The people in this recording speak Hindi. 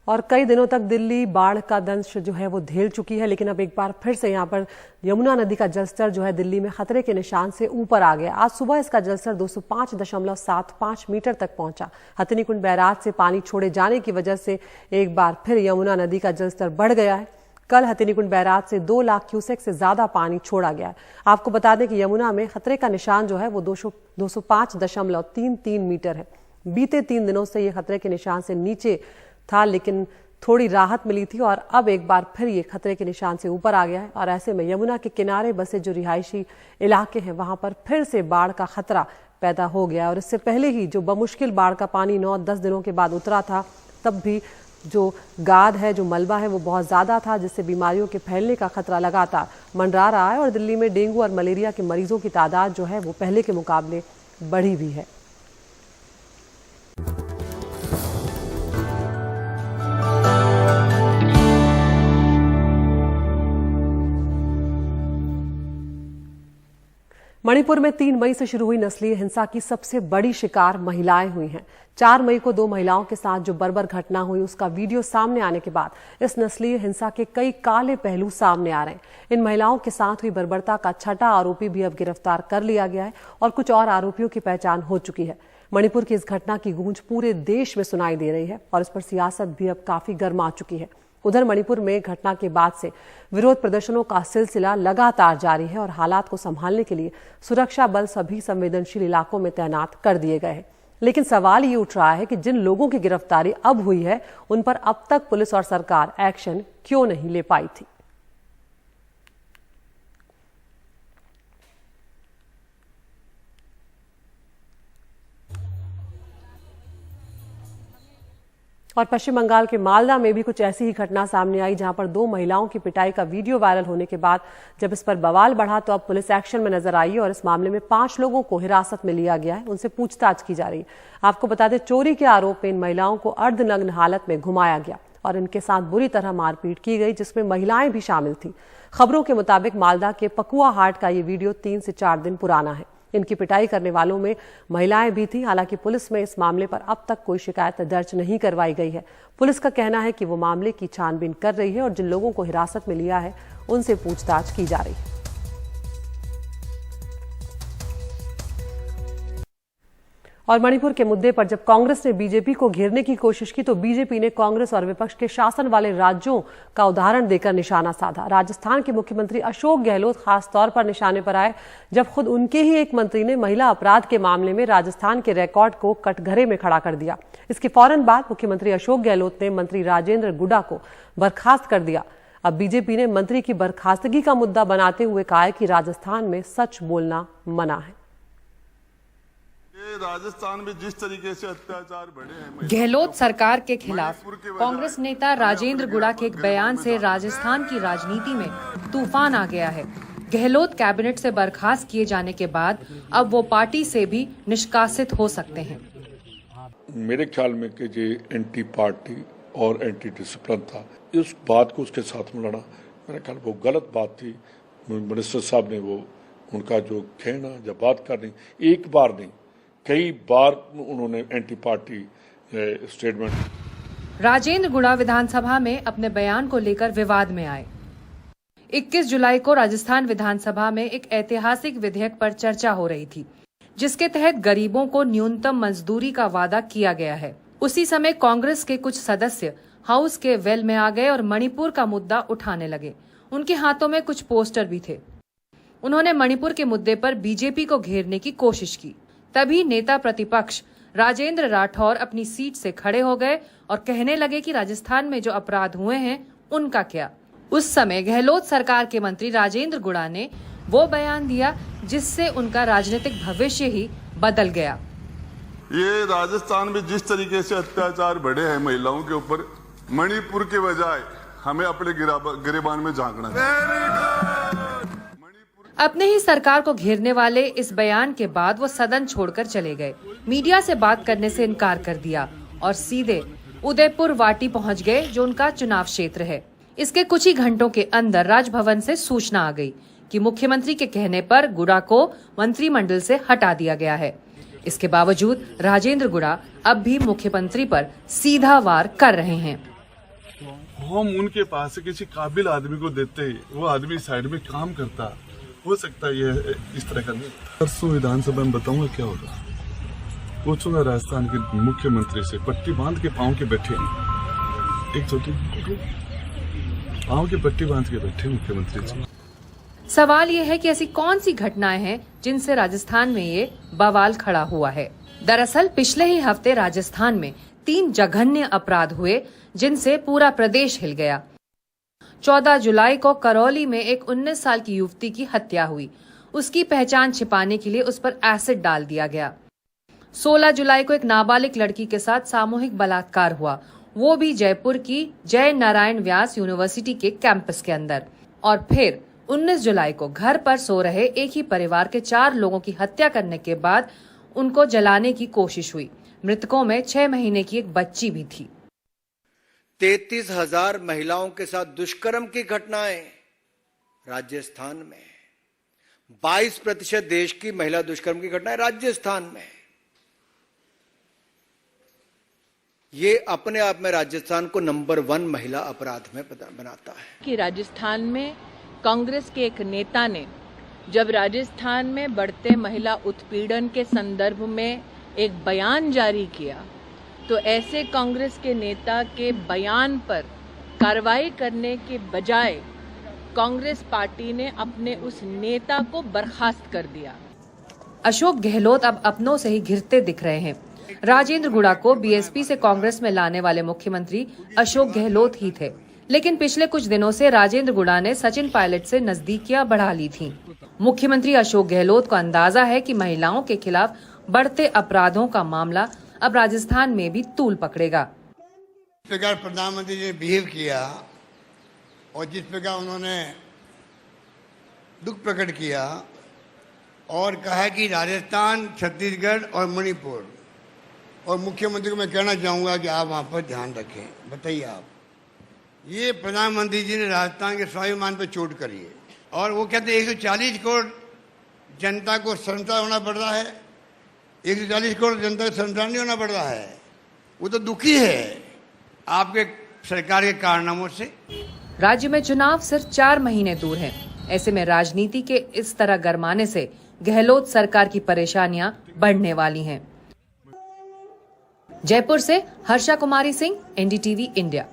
और कई दिनों तक दिल्ली बाढ़ का दंश जो है वो झेल चुकी है, लेकिन अब एक बार फिर से यहाँ पर यमुना नदी का जलस्तर जो है दिल्ली में खतरे के निशान से ऊपर आ गया। आज सुबह इसका जलस्तर 205.75 मीटर तक पहुंचा। हथिनीकुंड बैराज से पानी छोड़े जाने की वजह से एक बार फिर यमुना नदी का जलस्तर बढ़ गया है। कल हथिनीकुंड बैराज से 2 लाख क्यूसेक से ज्यादा पानी छोड़ा गया है। आपको बता दें कि यमुना में खतरे का निशान जो है वो 205.33 मीटर है। बीते 3 दिनों से ये खतरे के निशान से नीचे था, लेकिन थोड़ी राहत मिली थी और अब एक बार फिर ये खतरे के निशान से ऊपर आ गया है। और ऐसे में यमुना के किनारे बसे जो रिहायशी इलाके हैं वहां पर फिर से बाढ़ का खतरा पैदा हो गया। और इससे पहले ही जो बमुश्किल बाढ़ का पानी 9-10 दिनों के बाद उतरा था, तब भी जो गाद है, जो मलबा है, वो बहुत ज्यादा था, जिससे बीमारियों के फैलने का खतरा लगातार मंडरा रहा है। और दिल्ली में डेंगू और मलेरिया के मरीजों की तादाद जो है वो पहले के मुकाबले बढ़ी भी है। मणिपुर में 3 मई से शुरू हुई नस्लीय हिंसा की सबसे बड़ी शिकार महिलाएं हुई हैं। 4 मई को 2 महिलाओं के साथ जो बर्बर घटना हुई, उसका वीडियो सामने आने के बाद इस नस्लीय हिंसा के कई काले पहलू सामने आ रहे हैं। इन महिलाओं के साथ हुई बर्बरता का छठा आरोपी भी अब गिरफ्तार कर लिया गया है और कुछ और आरोपियों की पहचान हो चुकी है। मणिपुर की इस घटना की गूंज पूरे देश में सुनाई दे रही है और इस पर सियासत भी अब काफी गर्मा चुकी है। उधर मणिपुर में घटना के बाद से विरोध प्रदर्शनों का सिलसिला लगातार जारी है और हालात को संभालने के लिए सुरक्षा बल सभी संवेदनशील इलाकों में तैनात कर दिए गए हैं। लेकिन सवाल ये उठ रहा है कि जिन लोगों की गिरफ्तारी अब हुई है, उन पर अब तक पुलिस और सरकार एक्शन क्यों नहीं ले पाई थी। और पश्चिम बंगाल के मालदा में भी कुछ ऐसी ही घटना सामने आई, जहां पर 2 महिलाओं की पिटाई का वीडियो वायरल होने के बाद जब इस पर बवाल बढ़ा तो अब पुलिस एक्शन में नजर आई और इस मामले में 5 लोगों को हिरासत में लिया गया है। उनसे पूछताछ की जा रही है। आपको बता दें, चोरी के आरोप में इन महिलाओं को अर्धनग्न हालत में घुमाया गया और इनके साथ बुरी तरह मारपीट की गई, जिसमें महिलाएं भी शामिल थी। खबरों के मुताबिक मालदा के पकुआ हाट का ये वीडियो 3 से 4 दिन पुराना है। इनकी पिटाई करने वालों में महिलाएं भी थी। हालांकि पुलिस में इस मामले पर अब तक कोई शिकायत दर्ज नहीं करवाई गई है। पुलिस का कहना है कि वो मामले की छानबीन कर रही है और जिन लोगों को हिरासत में लिया है उनसे पूछताछ की जा रही है। और मणिपुर के मुद्दे पर जब कांग्रेस ने बीजेपी को घेरने की कोशिश की तो बीजेपी ने कांग्रेस और विपक्ष के शासन वाले राज्यों का उदाहरण देकर निशाना साधा। राजस्थान के मुख्यमंत्री अशोक गहलोत खास तौर पर निशाने पर आए, जब खुद उनके ही एक मंत्री ने महिला अपराध के मामले में राजस्थान के रिकॉर्ड को कटघरे में खड़ा कर दिया। इसके फौरन बाद मुख्यमंत्री अशोक गहलोत ने मंत्री राजेंद्र गुडा को बर्खास्त कर दिया। अब बीजेपी ने मंत्री की बर्खास्तगी का मुद्दा बनाते हुए कहा है कि राजस्थान में सच बोलना मना है। राजस्थान में जिस तरीके से अत्याचार बढ़े हैं, गहलोत सरकार के खिलाफ कांग्रेस नेता राजेंद्र गुडा के एक बयान से राजस्थान की राजनीति में तूफान आ गया है। गहलोत कैबिनेट से बर्खास्त किए जाने के बाद अब वो पार्टी से भी निष्कासित हो सकते हैं। मेरे ख्याल में कि जो एंटी पार्टी और एंटी डिसिप्लिन था, इस बात को उसके साथ मिलाना मेरे ख्याल वो गलत बात थी। मिनिस्टर साहब ने वो उनका जो कहना या बात करनी, एक बार नहीं कई बार उन्होंने एंटी पार्टी स्टेटमेंट। राजेंद्र गुडा विधानसभा में अपने बयान को लेकर विवाद में आए। 21 जुलाई को राजस्थान विधानसभा में एक ऐतिहासिक विधेयक पर चर्चा हो रही थी, जिसके तहत गरीबों को न्यूनतम मजदूरी का वादा किया गया है। उसी समय कांग्रेस के कुछ सदस्य हाउस के वेल में आ गए और मणिपुर का मुद्दा उठाने लगे। उनके हाथों में कुछ पोस्टर भी थे। उन्होंने मणिपुर के मुद्दे पर बीजेपी को घेरने की कोशिश की। तभी नेता प्रतिपक्ष राजेंद्र राठौर अपनी सीट से खड़े हो गए और कहने लगे कि राजस्थान में जो अपराध हुए हैं उनका क्या। उस समय गहलोत सरकार के मंत्री राजेंद्र गुडा ने वो बयान दिया जिससे उनका राजनीतिक भविष्य ही बदल गया। ये राजस्थान में जिस तरीके से अत्याचार बढ़े हैं महिलाओं के ऊपर, मणिपुर के बजाय हमें अपने गिरेबान में झांकना है। अपने ही सरकार को घेरने वाले इस बयान के बाद वो सदन छोड़कर चले गए। मीडिया से बात करने से इनकार कर दिया और सीधे उदयपुर वाटी पहुंच गए, जो उनका चुनाव क्षेत्र है। इसके कुछ ही घंटों के अंदर राजभवन से सूचना आ गई कि मुख्यमंत्री के कहने पर गुडा को मंत्रिमंडल से हटा दिया गया है। इसके बावजूद राजेंद्र गुडा अब भी मुख्यमंत्री पर सीधा वार कर रहे हैं। हम उनके पास से किसी काबिल आदमी को देते, वो आदमी साइड में काम करता, हो सकता है ये इस तरह का नहीं। परसों विधानसभा में बताऊंगा क्या होगा। पूछूंगा राजस्थान के मुख्यमंत्री से, पट्टी बांध के पाँव के बैठे हैं, एक छोटी पाँव की पट्टी बांध के बैठे मुख्यमंत्री जी। सवाल ये है कि ऐसी कौन सी घटनाएं हैं जिनसे राजस्थान में ये बवाल खड़ा हुआ है। दरअसल पिछले ही हफ्ते राजस्थान में 3 जघन्य अपराध हुए जिनसे पूरा प्रदेश हिल गया। 14 जुलाई को करौली में एक 19 साल की युवती की हत्या हुई। उसकी पहचान छिपाने के लिए उस पर एसिड डाल दिया गया। 16 जुलाई को एक नाबालिग लड़की के साथ सामूहिक बलात्कार हुआ, वो भी जयपुर की जय नारायण व्यास यूनिवर्सिटी के कैंपस के अंदर। और फिर 19 जुलाई को घर पर सो रहे एक ही परिवार के 4 लोगों की हत्या करने के बाद उनको जलाने की कोशिश हुई। मृतकों में 6 महीने की एक बच्ची भी थी। 33,000 महिलाओं के साथ दुष्कर्म की घटनाएं राजस्थान में। 22% देश की महिला दुष्कर्म की घटनाएं राजस्थान में। ये अपने आप में राजस्थान को नंबर 1 महिला अपराध में बनाता है। कि राजस्थान में कांग्रेस के एक नेता ने जब राजस्थान में बढ़ते महिला उत्पीड़न के संदर्भ में एक बयान जारी किया, तो ऐसे कांग्रेस के नेता के बयान पर कार्रवाई करने के बजाय कांग्रेस पार्टी ने अपने उस नेता को बर्खास्त कर दिया। अशोक गहलोत अब अपनों से ही घिरते दिख रहे हैं। राजेंद्र गुड़ा को बीएसपी से कांग्रेस में लाने वाले मुख्यमंत्री अशोक गहलोत ही थे, लेकिन पिछले कुछ दिनों से राजेंद्र गुड़ा ने सचिन पायलट से नजदीकियां बढ़ा ली थीं। मुख्यमंत्री अशोक गहलोत को अंदाजा है कि महिलाओं के खिलाफ बढ़ते अपराधों का मामला अब राजस्थान में भी तूल पकड़ेगा। जिस प्रकार प्रधानमंत्री जी ने बिहेव किया और जिस प्रकार उन्होंने दुख प्रकट किया और कहा कि राजस्थान, छत्तीसगढ़ और मणिपुर, और मुख्यमंत्री को मैं कहना चाहूंगा कि आप वहां पर ध्यान रखें। बताइए आप, ये प्रधानमंत्री जी ने राजस्थान के स्वाभिमान पर चोट करी है और वो कहते हैं 140 करोड़ जनता को शर्मसार होना पड़ रहा है। 140 करोड़ जनता को शर्मसार नहीं होना पड़ रहा है, वो तो दुखी है आपके सरकार के कारनामों से। राज्य में चुनाव सिर्फ 4 महीने दूर हैं। ऐसे में राजनीति के इस तरह गरमाने से गहलोत सरकार की परेशानियां बढ़ने वाली हैं। जयपुर से हर्षा कुमारी सिंह, एनडीटीवी इंडिया।